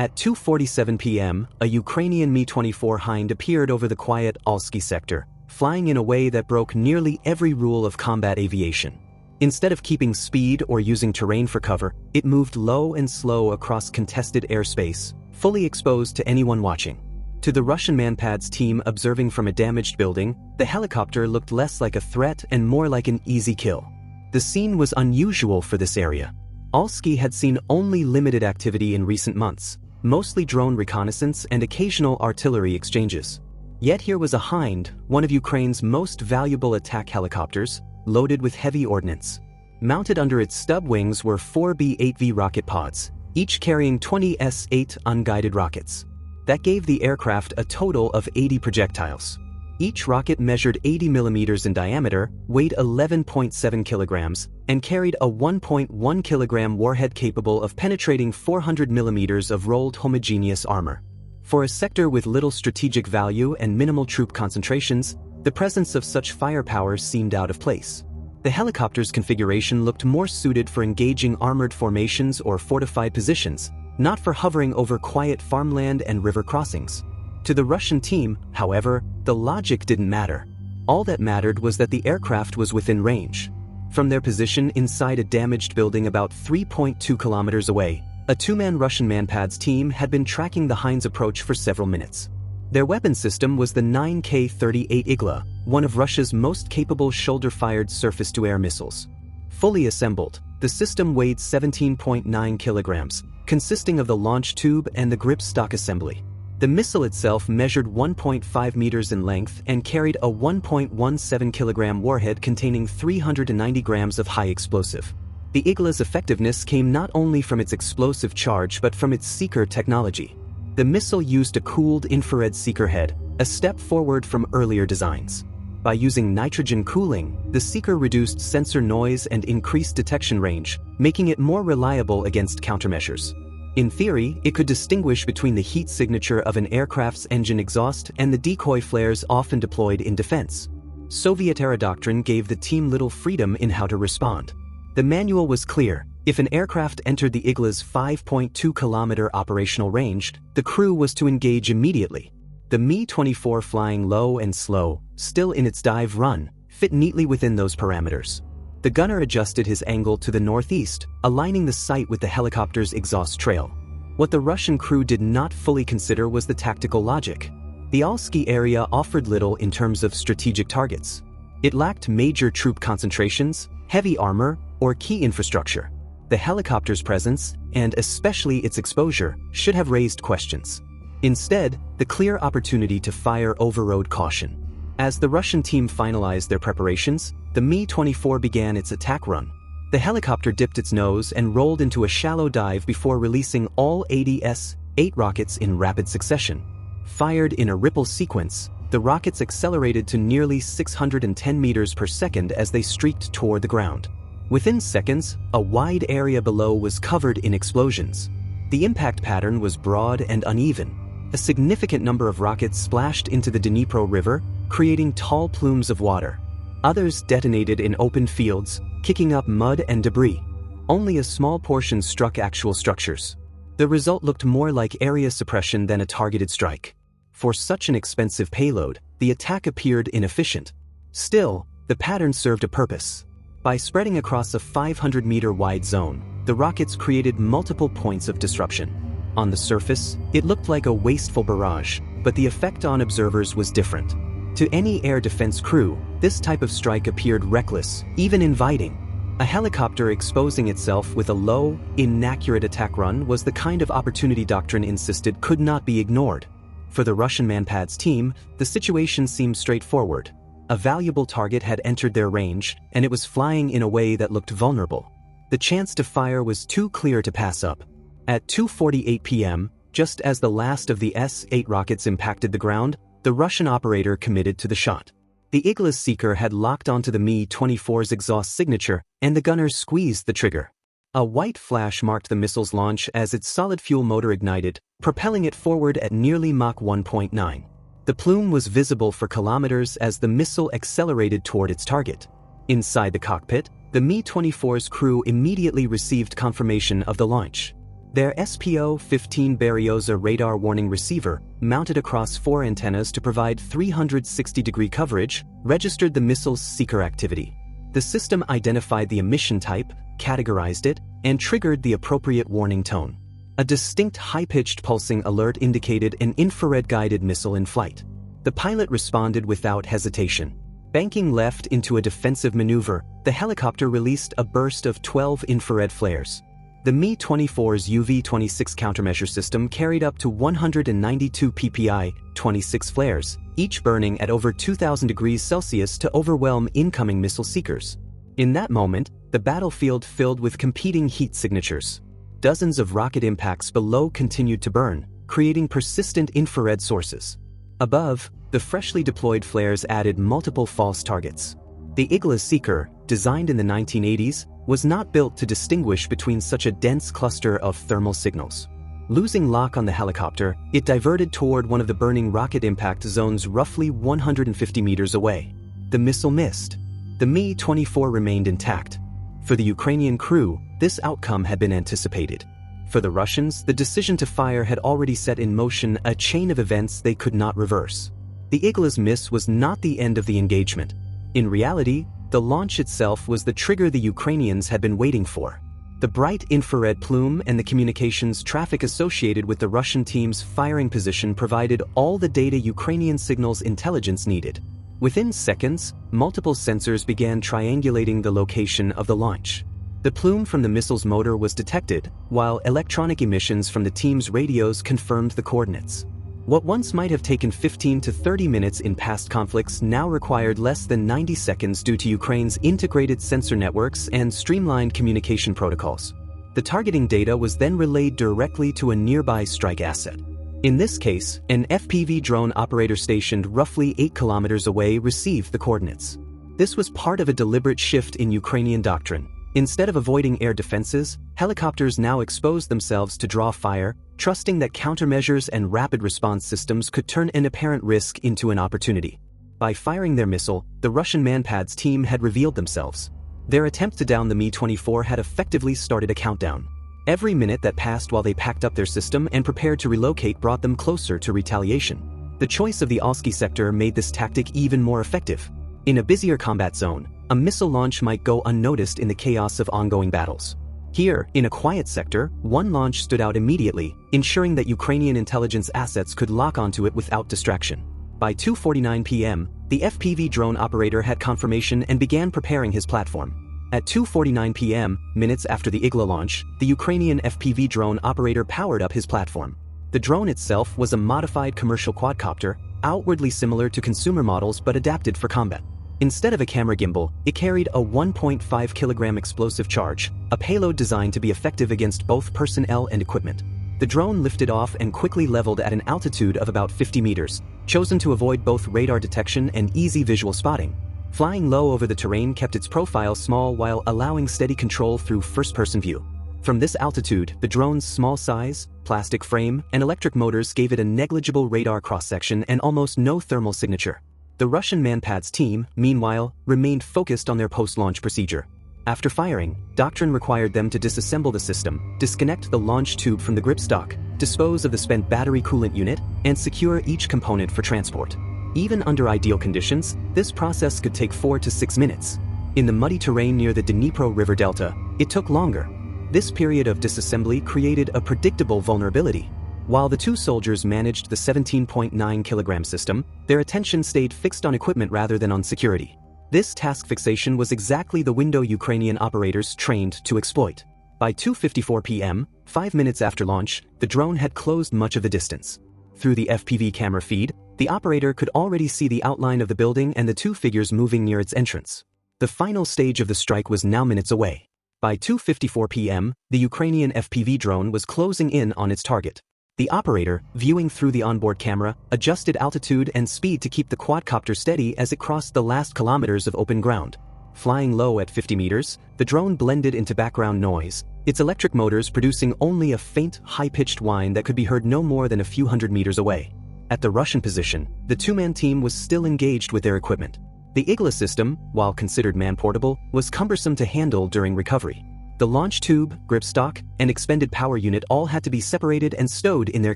At 2:47 p.m., a Ukrainian Mi-24 Hind appeared over the quiet Alski sector, flying in a way that broke nearly every rule of combat aviation. Instead of keeping speed or using terrain for cover, it moved low and slow across contested airspace, fully exposed to anyone watching. To the Russian manpads team observing from a damaged building, the helicopter looked less like a threat and more like an easy kill. The scene was unusual for this area. Alski had seen only limited activity in recent months, mostly drone reconnaissance and occasional artillery exchanges. Yet here was a Hind, one of Ukraine's most valuable attack helicopters, loaded with heavy ordnance. Mounted under its stub wings were 4 B-8V rocket pods, each carrying 20 S-8 unguided rockets. That gave the aircraft a total of 80 projectiles. Each rocket measured 80 millimeters in diameter, weighed 11.7 kilograms, and carried a 1.1 kilogram warhead capable of penetrating 400 millimeters of rolled homogeneous armor. For a sector with little strategic value and minimal troop concentrations, the presence of such firepower seemed out of place. The helicopter's configuration looked more suited for engaging armored formations or fortified positions, not for hovering over quiet farmland and river crossings. To the Russian team, however, the logic didn't matter. All that mattered was that the aircraft was within range. From their position inside a damaged building about 3.2 kilometers away, a two-man Russian manpads team had been tracking the Hind's approach for several minutes. Their weapon system was the 9K-38 Igla, one of Russia's most capable shoulder-fired surface-to-air missiles. Fully assembled, the system weighed 17.9 kilograms, consisting of the launch tube and the grip stock assembly. The missile itself measured 1.5 meters in length and carried a 1.17 kilogram warhead containing 390 grams of high explosive. The Igla's effectiveness came not only from its explosive charge but from its seeker technology. The missile used a cooled infrared seeker head, a step forward from earlier designs. By using nitrogen cooling, the seeker reduced sensor noise and increased detection range, making it more reliable against countermeasures. In theory, it could distinguish between the heat signature of an aircraft's engine exhaust and the decoy flares often deployed in defense. Soviet-era doctrine gave the team little freedom in how to respond. The manual was clear: if an aircraft entered the Igla's 5.2-kilometer operational range, the crew was to engage immediately. The Mi-24, flying low and slow, still in its dive run, fit neatly within those parameters. The gunner adjusted his angle to the northeast, aligning the sight with the helicopter's exhaust trail. What the Russian crew did not fully consider was the tactical logic. The Alski area offered little in terms of strategic targets. It lacked major troop concentrations, heavy armor, or key infrastructure. The helicopter's presence, and especially its exposure, should have raised questions. Instead, the clear opportunity to fire overrode caution. As the Russian team finalized their preparations, the Mi-24 began its attack run. The helicopter dipped its nose and rolled into a shallow dive before releasing all 80 S-8 rockets in rapid succession. Fired in a ripple sequence, the rockets accelerated to nearly 610 meters per second as they streaked toward the ground. Within seconds, a wide area below was covered in explosions. The impact pattern was broad and uneven. A significant number of rockets splashed into the Dnipro River, creating tall plumes of water. Others detonated in open fields, kicking up mud and debris. Only a small portion struck actual structures. The result looked more like area suppression than a targeted strike. For such an expensive payload, the attack appeared inefficient. Still, the pattern served a purpose. By spreading across a 500-meter wide zone, the rockets created multiple points of disruption. On the surface, it looked like a wasteful barrage, but the effect on observers was different. To any air defense crew, this type of strike appeared reckless, even inviting. A helicopter exposing itself with a low, inaccurate attack run was the kind of opportunity doctrine insisted could not be ignored. For the Russian manpads team, the situation seemed straightforward. A valuable target had entered their range, and it was flying in a way that looked vulnerable. The chance to fire was too clear to pass up. At 2:48 p.m., just as the last of the S-8 rockets impacted the ground, the Russian operator committed to the shot. The Igla's seeker had locked onto the Mi-24's exhaust signature, and the gunner squeezed the trigger. A white flash marked the missile's launch as its solid-fuel motor ignited, propelling it forward at nearly Mach 1.9. The plume was visible for kilometers as the missile accelerated toward its target. Inside the cockpit, the Mi-24's crew immediately received confirmation of the launch. Their SPO-15 Berioza radar warning receiver, mounted across 4 antennas to provide 360-degree coverage, registered the missile's seeker activity. The system identified the emission type, categorized it, and triggered the appropriate warning tone. A distinct high-pitched pulsing alert indicated an infrared-guided missile in flight. The pilot responded without hesitation. Banking left into a defensive maneuver, the helicopter released a burst of 12 infrared flares. The Mi-24's UV-26 countermeasure system carried up to 192 ppi, 26 flares, each burning at over 2,000 degrees Celsius to overwhelm incoming missile seekers. In that moment, the battlefield filled with competing heat signatures. Dozens of rocket impacts below continued to burn, creating persistent infrared sources. Above, the freshly deployed flares added multiple false targets. The Igla seeker, designed in the 1980s, was not built to distinguish between such a dense cluster of thermal signals. Losing lock on the helicopter, it diverted toward one of the burning rocket impact zones roughly 150 meters away. The missile missed. The Mi-24 remained intact. For the Ukrainian crew, this outcome had been anticipated. For the Russians, the decision to fire had already set in motion a chain of events they could not reverse. The Igla's miss was not the end of the engagement. In reality, the launch itself was the trigger the Ukrainians had been waiting for. The bright infrared plume and the communications traffic associated with the Russian team's firing position provided all the data Ukrainian signals intelligence needed. Within seconds, multiple sensors began triangulating the location of the launch. The plume from the missile's motor was detected, while electronic emissions from the team's radios confirmed the coordinates. What once might have taken 15 to 30 minutes in past conflicts now required less than 90 seconds due to Ukraine's integrated sensor networks and streamlined communication protocols. The targeting data was then relayed directly to a nearby strike asset. In this case, an FPV drone operator stationed roughly 8 kilometers away received the coordinates. This was part of a deliberate shift in Ukrainian doctrine. Instead of avoiding air defenses, helicopters now exposed themselves to draw fire, trusting that countermeasures and rapid response systems could turn an apparent risk into an opportunity. By firing their missile, the Russian manpads team had revealed themselves. Their attempt to down the Mi-24 had effectively started a countdown. Every minute that passed while they packed up their system and prepared to relocate brought them closer to retaliation. The choice of the Alski sector made this tactic even more effective. In a busier combat zone, a missile launch might go unnoticed in the chaos of ongoing battles. Here, in a quiet sector, one launch stood out immediately, ensuring that Ukrainian intelligence assets could lock onto it without distraction. By 2:49 p.m., the FPV drone operator had confirmation and began preparing his platform. At 2:49 p.m., minutes after the Igla launch, the Ukrainian FPV drone operator powered up his platform. The drone itself was a modified commercial quadcopter, outwardly similar to consumer models but adapted for combat. Instead of a camera gimbal, it carried a 1.5 kilogram explosive charge, a payload designed to be effective against both personnel and equipment. The drone lifted off and quickly leveled at an altitude of about 50 meters, chosen to avoid both radar detection and easy visual spotting. Flying low over the terrain kept its profile small while allowing steady control through first-person view. From this altitude, the drone's small size, plastic frame, and electric motors gave it a negligible radar cross-section and almost no thermal signature. The Russian manpads team, meanwhile, remained focused on their post-launch procedure. After firing, doctrine required them to disassemble the system, disconnect the launch tube from the gripstock, dispose of the spent battery coolant unit, and secure each component for transport. Even under ideal conditions, this process could take 4 to 6 minutes. In the muddy terrain near the Dnipro River Delta, it took longer. This period of disassembly created a predictable vulnerability. While the two soldiers managed the 17.9 kilogram system, their attention stayed fixed on equipment rather than on security. This task fixation was exactly the window Ukrainian operators trained to exploit. By 2:54 p.m., 5 minutes after launch, the drone had closed much of the distance. Through the FPV camera feed, the operator could already see the outline of the building and the two figures moving near its entrance. The final stage of the strike was now minutes away. By 2:54 p.m., the Ukrainian FPV drone was closing in on its target. The operator, viewing through the onboard camera, adjusted altitude and speed to keep the quadcopter steady as it crossed the last kilometers of open ground. Flying low at 50 meters, the drone blended into background noise, its electric motors producing only a faint, high-pitched whine that could be heard no more than a few hundred meters away. At the Russian position, the two-man team was still engaged with their equipment. The Igla system, while considered man-portable, was cumbersome to handle during recovery. The launch tube, gripstock, and expended power unit all had to be separated and stowed in their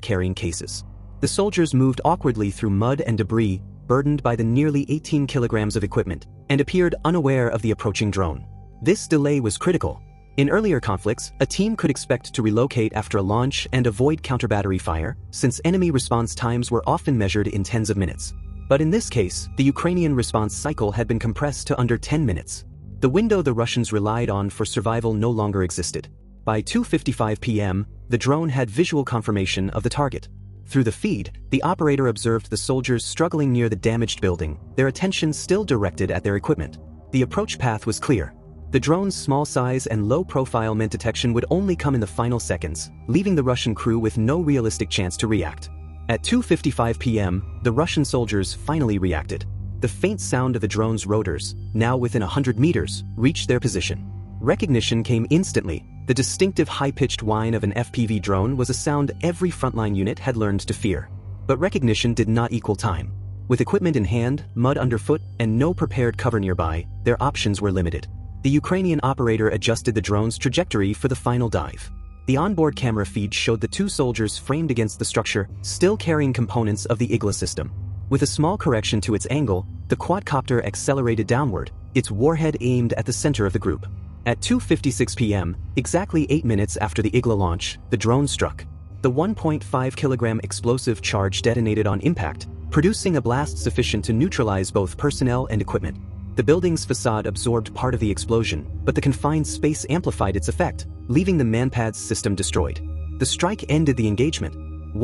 carrying cases. The soldiers moved awkwardly through mud and debris, burdened by the nearly 18 kilograms of equipment, and appeared unaware of the approaching drone. This delay was critical. In earlier conflicts, a team could expect to relocate after a launch and avoid counter-battery fire, since enemy response times were often measured in tens of minutes. But in this case, the Ukrainian response cycle had been compressed to under 10 minutes. The window the Russians relied on for survival no longer existed. By 2:55 p.m., the drone had visual confirmation of the target. Through the feed, the operator observed the soldiers struggling near the damaged building, their attention still directed at their equipment. The approach path was clear. The drone's small size and low profile meant detection would only come in the final seconds, leaving the Russian crew with no realistic chance to react. At 2:55 p.m., the Russian soldiers finally reacted. The faint sound of the drone's rotors, now within 100 meters, reached their position. Recognition came instantly. The distinctive high-pitched whine of an FPV drone was a sound every frontline unit had learned to fear. But recognition did not equal time. With equipment in hand, mud underfoot, and no prepared cover nearby, their options were limited. The Ukrainian operator adjusted the drone's trajectory for the final dive. The onboard camera feed showed the two soldiers framed against the structure, still carrying components of the Igla system. With a small correction to its angle, the quadcopter accelerated downward, its warhead aimed at the center of the group. At 2:56 p.m., exactly 8 minutes after the Igla launch, the drone struck. The 1.5-kilogram explosive charge detonated on impact, producing a blast sufficient to neutralize both personnel and equipment. The building's facade absorbed part of the explosion, but the confined space amplified its effect, leaving the manpads system destroyed. The strike ended the engagement.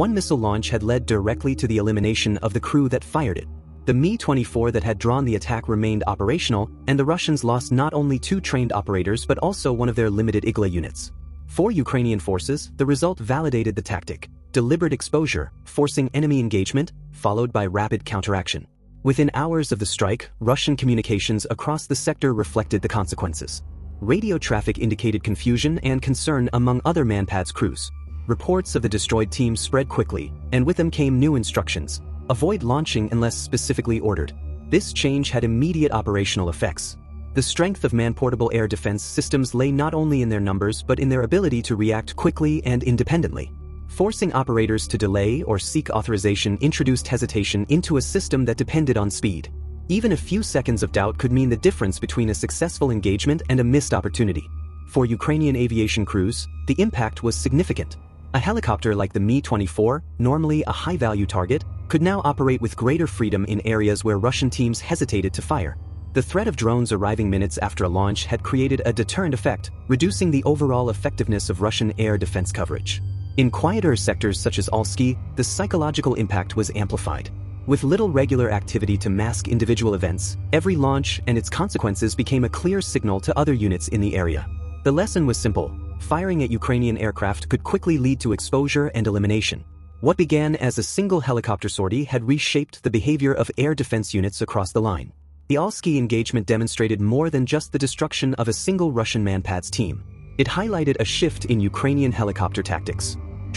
One missile launch had led directly to the elimination of the crew that fired it. The Mi-24 that had drawn the attack remained operational, and the Russians lost not only 2 trained operators but also one of their limited Igla units. For Ukrainian forces, the result validated the tactic: deliberate exposure, forcing enemy engagement, followed by rapid counteraction. Within hours of the strike, Russian communications across the sector reflected the consequences. Radio traffic indicated confusion and concern among other manpads crews. Reports of the destroyed team spread quickly, and with them came new instructions: avoid launching unless specifically ordered. This change had immediate operational effects. The strength of man-portable air defense systems lay not only in their numbers but in their ability to react quickly and independently. Forcing operators to delay or seek authorization introduced hesitation into a system that depended on speed. Even a few seconds of doubt could mean the difference between a successful engagement and a missed opportunity. For Ukrainian aviation crews, the impact was significant. A helicopter like the Mi-24, normally a high-value target, could now operate with greater freedom in areas where Russian teams hesitated to fire. The threat of drones arriving minutes after a launch had created a deterrent effect, reducing the overall effectiveness of Russian air defense coverage. In quieter sectors such as Alski, the psychological impact was amplified. With little regular activity to mask individual events, every launch and its consequences became a clear signal to other units in the area. The lesson was simple: firing at Ukrainian aircraft could quickly lead to exposure and elimination. What began as a single helicopter sortie had reshaped the behavior of air defense units across the line. The Alski engagement demonstrated more than just the destruction of a single Russian manpads team. It highlighted a shift in Ukrainian helicopter tactics.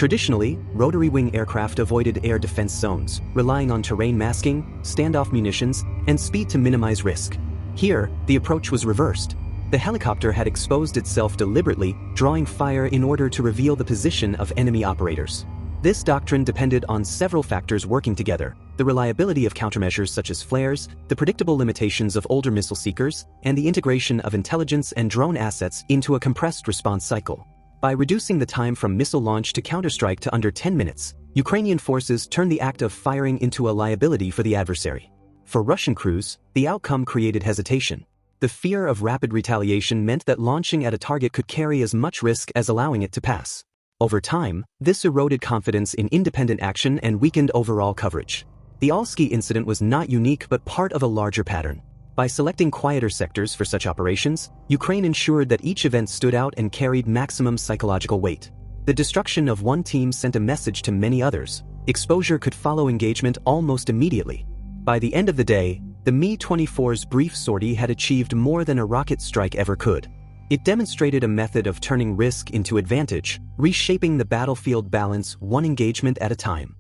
Traditionally, rotary wing aircraft avoided air defense zones, relying on terrain masking, standoff munitions, and speed to minimize risk. Here, the approach was reversed. The helicopter had exposed itself deliberately, drawing fire in order to reveal the position of enemy operators. This doctrine depended on several factors working together: the reliability of countermeasures such as flares, the predictable limitations of older missile seekers, and the integration of intelligence and drone assets into a compressed response cycle. By reducing the time from missile launch to counterstrike to under 10 minutes, Ukrainian forces turned the act of firing into a liability for the adversary. For Russian crews, the outcome created hesitation. The fear of rapid retaliation meant that launching at a target could carry as much risk as allowing it to pass. Over time, this eroded confidence in independent action and weakened overall coverage. The Alski incident was not unique but part of a larger pattern. By selecting quieter sectors for such operations, Ukraine ensured that each event stood out and carried maximum psychological weight. The destruction of one team sent a message to many others: exposure could follow engagement almost immediately. By the end of the day, the Mi-24's brief sortie had achieved more than a rocket strike ever could. It demonstrated a method of turning risk into advantage, reshaping the battlefield balance one engagement at a time.